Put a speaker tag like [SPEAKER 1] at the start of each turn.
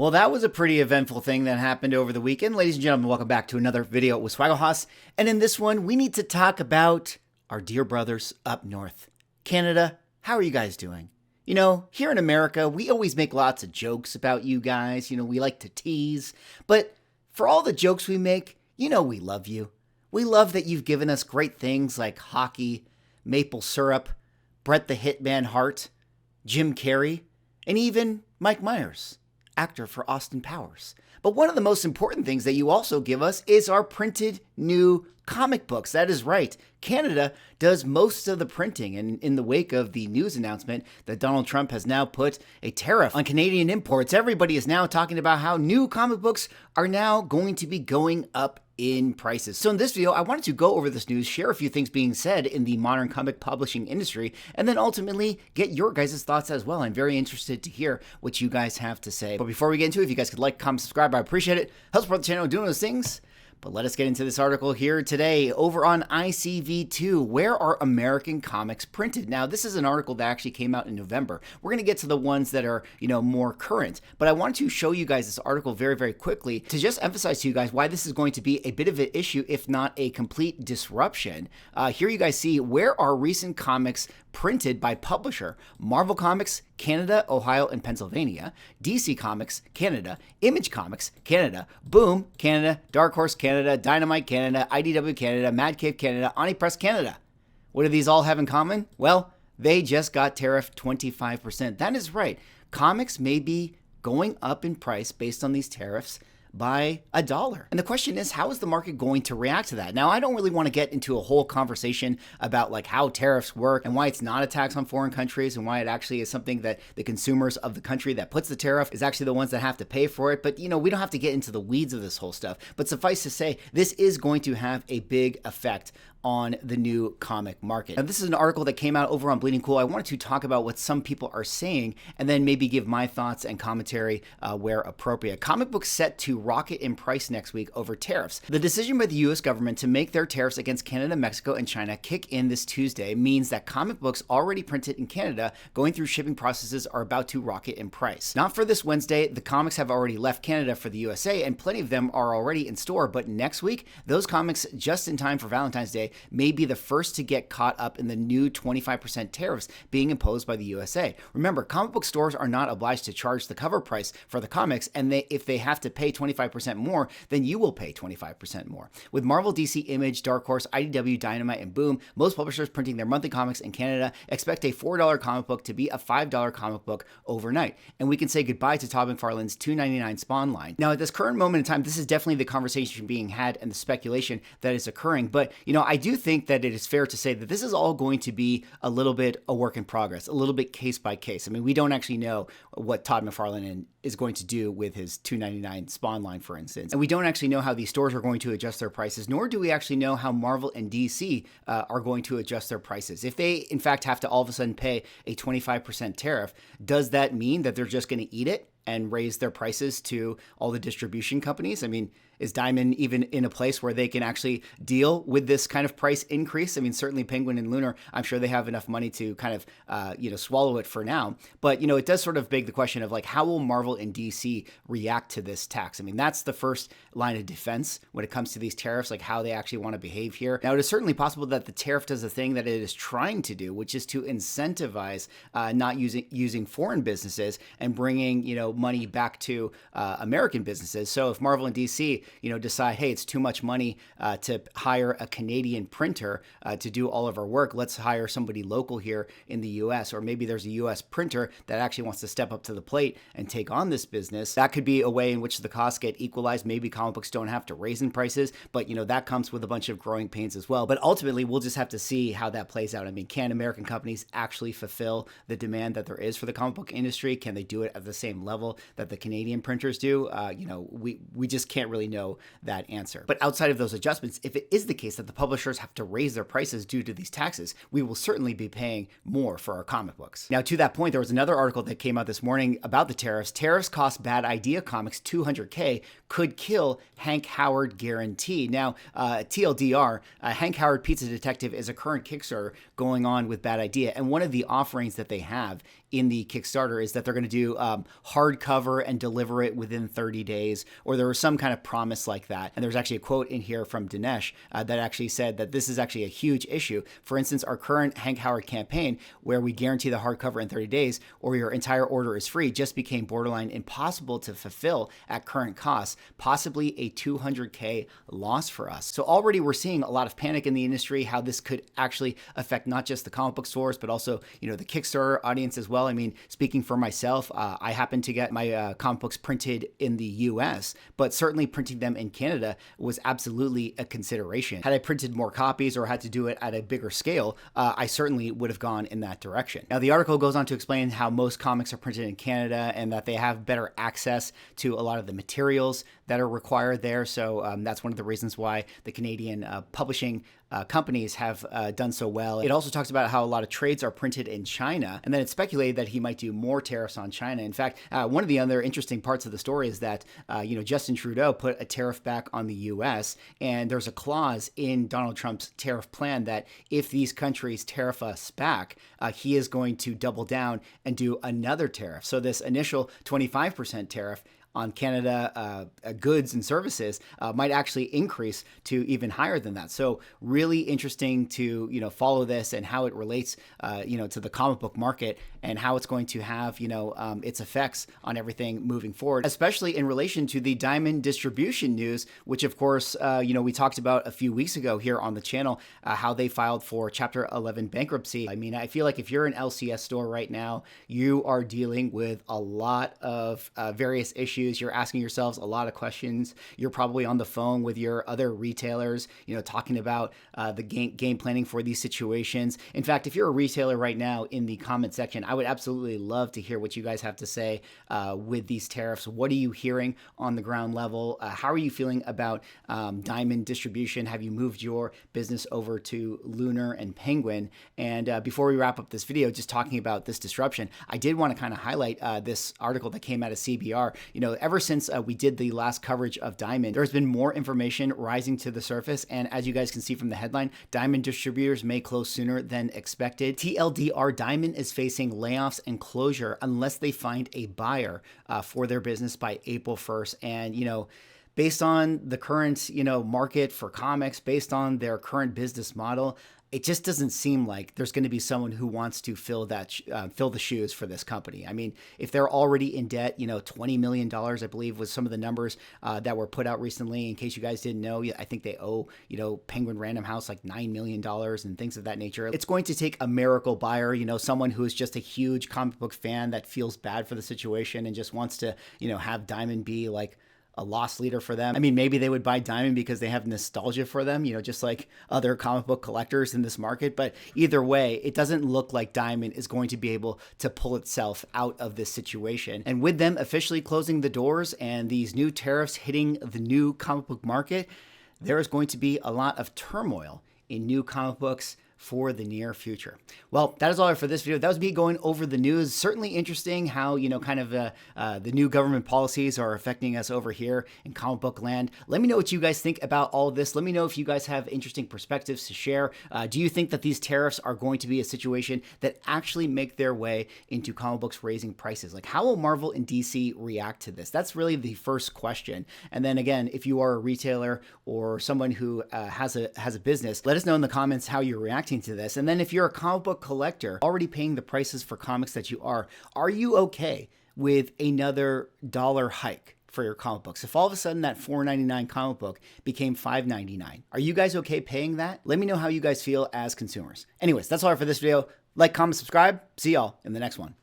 [SPEAKER 1] Well, that was a pretty eventful thing that happened over the weekend. Ladies and gentlemen, welcome back to another video with Swaggle. And in this one, we need to talk about our dear brothers up north. Canada, how are you guys doing? You know, here in America, we always make lots of jokes about you guys. You know, we like to tease. But for all the jokes we make, you know we love you. We love that you've given us great things like hockey, maple syrup, Bret the Hitman Hart, Jim Carrey, and even Mike Myers, actor for Austin Powers. But one of the most important things that you also give us is our printed new comic books. That is right. Canada does most of the printing, and in the wake of the news announcement that Donald Trump has now put a tariff on Canadian imports, everybody is now talking about how new comic books are now going to be going up in prices. So in this video, I wanted to go over this news, share a few things being said in the modern comic publishing industry, and then ultimately get your guys' thoughts as well. I'm very interested to hear what you guys have to say. But before we get into it, if you guys could like, comment, subscribe, I appreciate it. Help support the channel doing those things. But let us get into this article here today over on ICV2. Where are American comics printed? Now, this is an article that actually came out in November. We're going to get to the ones that are, more current. But I wanted to show you guys this article very, very quickly to just emphasize to you guys why this is going to be a bit of an issue, if not a complete disruption. Here you guys see where are recent comics printed by publisher: Marvel Comics, Canada, Ohio, and Pennsylvania; DC Comics, Canada; Image Comics, Canada; Boom, Canada; Dark Horse, Canada; Dynamite, Canada; IDW, Canada; Mad Cave, Canada; Omnipress, Canada. What do these all have in common? Well, they just got tariffed 25%. That is right. Comics may be going up in price based on these tariffs by $1. And the question is, how is the market going to react to that? Now, I don't really want to get into a whole conversation about like how tariffs work and why it's not a tax on foreign countries and why it actually is something that the consumers of the country that puts the tariff is actually the ones that have to pay for it. But, we don't have to get into the weeds of this whole stuff. But suffice to say, this is going to have a big effect on the new comic market. Now, this is an article that came out over on Bleeding Cool. I wanted to talk about what some people are saying and then maybe give my thoughts and commentary where appropriate. Comic books set to rocket in price next week over tariffs. The decision by the US government to make their tariffs against Canada, Mexico, and China kick in this Tuesday means that comic books already printed in Canada going through shipping processes are about to rocket in price. Not for this Wednesday. The comics have already left Canada for the USA, and plenty of them are already in store, but next week, those comics, just in time for Valentine's Day, may be the first to get caught up in the new 25% tariffs being imposed by the USA. Remember, comic book stores are not obliged to charge the cover price for the comics, and if they have to pay 25% more, then you will pay 25% more. With Marvel, DC, Image, Dark Horse, IDW, Dynamite, and Boom, most publishers printing their monthly comics in Canada expect a $4 comic book to be a $5 comic book overnight. And we can say goodbye to Todd McFarlane's $2.99 Spawn line. Now, at this current moment in time, this is definitely the conversation being had and the speculation that is occurring. But, I do think that it is fair to say that this is all going to be a little bit a work in progress, a little bit case by case. I mean, we don't actually know what Todd McFarlane is going to do with his $2.99 Spawn line, for instance. And we don't actually know how these stores are going to adjust their prices, nor do we actually know how Marvel and DC are going to adjust their prices. If they, in fact, have to all of a sudden pay a 25% tariff, does that mean that they're just going to eat it and raise their prices to all the distribution companies? I mean, is Diamond even in a place where they can actually deal with this kind of price increase? I mean, certainly Penguin and Lunar, I'm sure they have enough money to kind of, swallow it for now. But, it does sort of beg the question of like, how will Marvel and DC react to this tax? I mean, that's the first line of defense when it comes to these tariffs, like how they actually want to behave here. Now, it is certainly possible that the tariff does the thing that it is trying to do, which is to incentivize not using foreign businesses and bringing, money back to American businesses. So if Marvel and DC, decide, hey, it's too much money to hire a Canadian printer to do all of our work, let's hire somebody local here in the US, or maybe there's a US printer that actually wants to step up to the plate and take on this business. That could be a way in which the costs get equalized. Maybe comic books don't have to raise in prices, but that comes with a bunch of growing pains as well. But ultimately, we'll just have to see how that plays out. I mean, can American companies actually fulfill the demand that there is for the comic book industry? Can they do it at the same level that the Canadian printers do? We just can't really know know that answer. But outside of those adjustments, if it is the case that the publishers have to raise their prices due to these taxes, we will certainly be paying more for our comic books. Now, to that point, there was another article that came out this morning about the tariffs. Tariffs cost Bad Idea Comics $200K, could kill Hank Howard guarantee. Now, TLDR, Hank Howard Pizza Detective is a current Kickstarter going on with Bad Idea, and one of the offerings that they have in the Kickstarter is that they're going to do hardcover and deliver it within 30 days, or there was some kind of promise like that. And there's actually a quote in here from Dinesh that actually said that this is actually a huge issue. For instance, our current Hank Howard campaign, where we guarantee the hardcover in 30 days, or your entire order is free, just became borderline impossible to fulfill at current costs, possibly a $200K loss for us. So already we're seeing a lot of panic in the industry, how this could actually affect not just the comic book stores, but also, the Kickstarter audience as well. I mean, speaking for myself, I happen to get my comic books printed in the US, but certainly printing them in Canada was absolutely a consideration. Had I printed more copies or had to do it at a bigger scale, I certainly would have gone in that direction. Now, the article goes on to explain how most comics are printed in Canada and that they have better access to a lot of the materials that are required there. So that's one of the reasons why the Canadian publishing companies have done so well. It also talks about how a lot of trades are printed in China, and then it's speculated that he might do more tariffs on China. In fact, one of the other interesting parts of the story is that Justin Trudeau put a tariff back on the U.S., and there's a clause in Donald Trump's tariff plan that if these countries tariff us back, he is going to double down and do another tariff. So this initial 25% tariff on Canada goods and services might actually increase to even higher than that. So really interesting to follow this and how it relates to the comic book market and how it's going to have its effects on everything moving forward, especially in relation to the Diamond distribution news, which of course we talked about a few weeks ago here on the channel, how they filed for Chapter 11 bankruptcy. I mean, I feel like if you're an LCS store right now, you are dealing with a lot of various issues. You're asking yourselves a lot of questions. You're probably on the phone with your other retailers, talking about the game planning for these situations. In fact, if you're a retailer right now in the comment section, I would absolutely love to hear what you guys have to say with these tariffs. What are you hearing on the ground level? How are you feeling about Diamond distribution? Have you moved your business over to Lunar and Penguin? And before we wrap up this video, just talking about this disruption, I did want to kind of highlight this article that came out of CBR. Ever since we did the last coverage of Diamond, there's been more information rising to the surface. And as you guys can see from the headline, Diamond distributors may close sooner than expected. TLDR, Diamond is facing layoffs and closure unless they find a buyer for their business by April 1st. And, based on the current, market for comics, based on their current business model, it just doesn't seem like there's going to be someone who wants to fill the shoes for this company. I mean, if they're already in debt, $20 million, I believe was some of the numbers that were put out recently. In case you guys didn't know, I think they owe, Penguin Random House like $9 million and things of that nature. It's going to take a miracle buyer, someone who is just a huge comic book fan that feels bad for the situation and just wants to, have Diamond be like a loss leader for them. I mean, maybe they would buy Diamond because they have nostalgia for them, just like other comic book collectors in this market. But either way, it doesn't look like Diamond is going to be able to pull itself out of this situation. And with them officially closing the doors and these new tariffs hitting the new comic book market, there is going to be a lot of turmoil in new comic books for the near future. Well, that is all for this video. That was me going over the news. Certainly interesting how, the new government policies are affecting us over here in comic book land. Let me know what you guys think about all of this. Let me know if you guys have interesting perspectives to share. Do you think that these tariffs are going to be a situation that actually make their way into comic books raising prices? Like, how will Marvel and DC react to this? That's really the first question. And then again, if you are a retailer or someone who has a business, let us know in the comments how you're reacting to this. And then if you're a comic book collector already paying the prices for comics that you are you okay with another dollar hike for your comic books? If all of a sudden that $4.99 comic book became $5.99, are you guys okay paying that? Let me know how you guys feel as consumers. Anyways, that's all for this video. Like, comment, subscribe. See y'all in the next one.